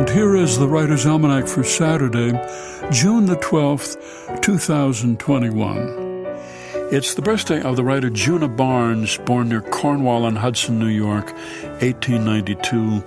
And here is the Writer's Almanac for Saturday, June the 12th, 2021. It's the birthday of the writer Jonah Barnes, born near Cornwall-on-Hudson, New York, 1892,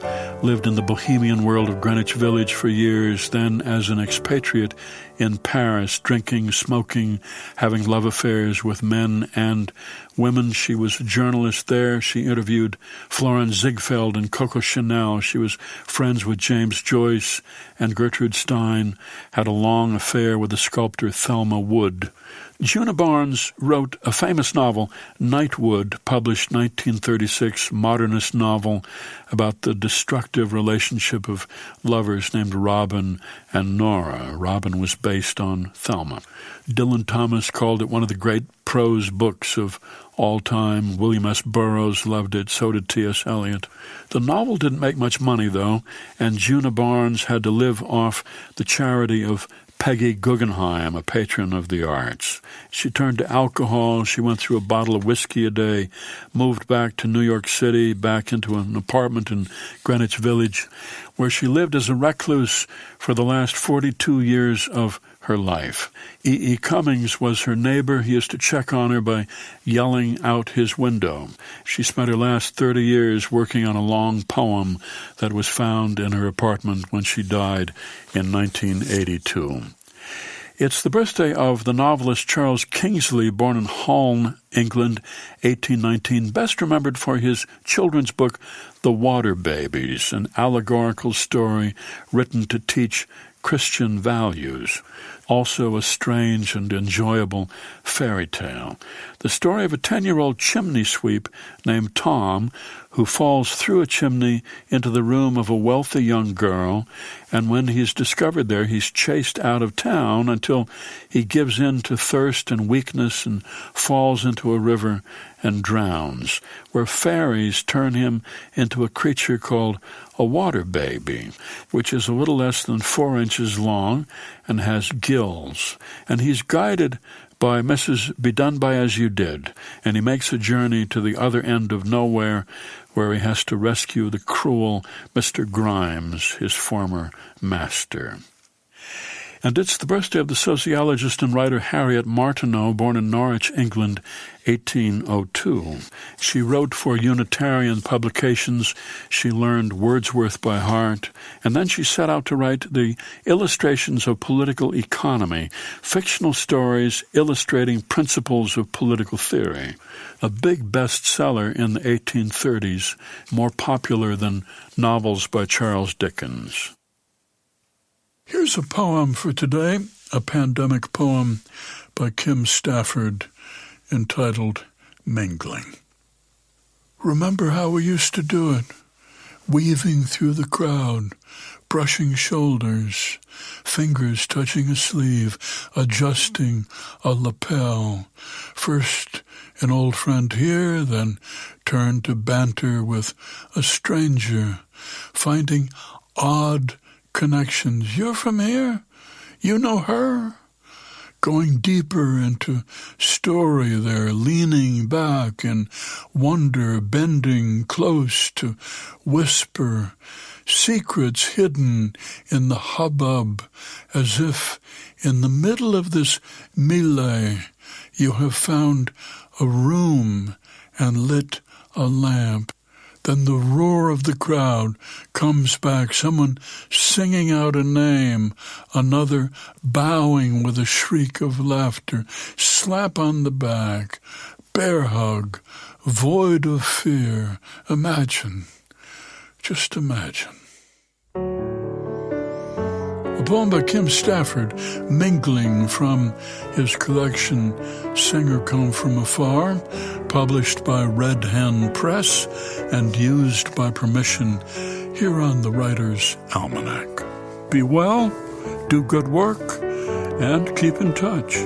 lived in the bohemian world of Greenwich Village for years, then as an expatriate in Paris, drinking, smoking, having love affairs with men and women. She was a journalist there. She interviewed Florence Ziegfeld and Coco Chanel. She was friends with James Joyce and Gertrude Stein, had a long affair with the sculptor Thelma Wood. Jonah Barnes wrote a famous novel, Nightwood, published 1936, modernist novel about the destructive relationship of lovers named Robin and Nora. Robin was based on Thelma. Dylan Thomas called it one of the great prose books of all time. William S. Burroughs loved it, so did T.S. Eliot. The novel didn't make much money, though, and Jonah Barnes had to live off the charity of Peggy Guggenheim, a patron of the arts. She turned to alcohol. She went through a bottle of whiskey a day, moved back to New York City, back into an apartment in Greenwich Village, where she lived as a recluse for the last 42 years of her life. E. Cummings was her neighbor. He used to check on her by yelling out his window. She spent her last 30 years working on a long poem that was found in her apartment when she died in 1982. It's the birthday of the novelist Charles Kingsley, born in Holne, England, 1819, best remembered for his children's book, The Water Babies, an allegorical story written to teach Christian values, also a strange and enjoyable fairy tale. The story of a 10-year-old chimney sweep named Tom who falls through a chimney into the room of a wealthy young girl, and when he's discovered there, he's chased out of town until he gives in to thirst and weakness and falls into a river and drowns, where fairies turn him into a creature called a water baby, which is a little less than 4 inches long and has gills. And he's guided by Mrs. Be-Done-by-As-You-Did, and he makes a journey to the other end of nowhere where he has to rescue the cruel Mr. Grimes, his former master. And it's the birthday of the sociologist and writer Harriet Martineau, born in Norwich, England, 1802. She wrote for Unitarian publications. She learned Wordsworth by heart, and then she set out to write the Illustrations of Political Economy, fictional stories illustrating principles of political theory. A big bestseller in the 1830s, more popular than novels by Charles Dickens. Here's a poem for today, a pandemic poem by Kim Stafford entitled Mingling. Remember how we used to do it, weaving through the crowd, brushing shoulders, fingers touching a sleeve, adjusting a lapel. First an old friend here, then turn to banter with a stranger, finding odd connections. You're from here? You know her? Going deeper into story there, leaning back in wonder, bending close to whisper, secrets hidden in the hubbub, as if in the middle of this melee you have found a room and lit a lamp. Then the roar of the crowd comes back, someone singing out a name, another bowing with a shriek of laughter, slap on the back, bear hug, void of fear. Imagine, just imagine. A poem by Kim Stafford, Mingling, from his collection Singer Come From Afar, published by Red Hen Press and used by permission here on the Writer's Almanac. Be well, do good work, and keep in touch.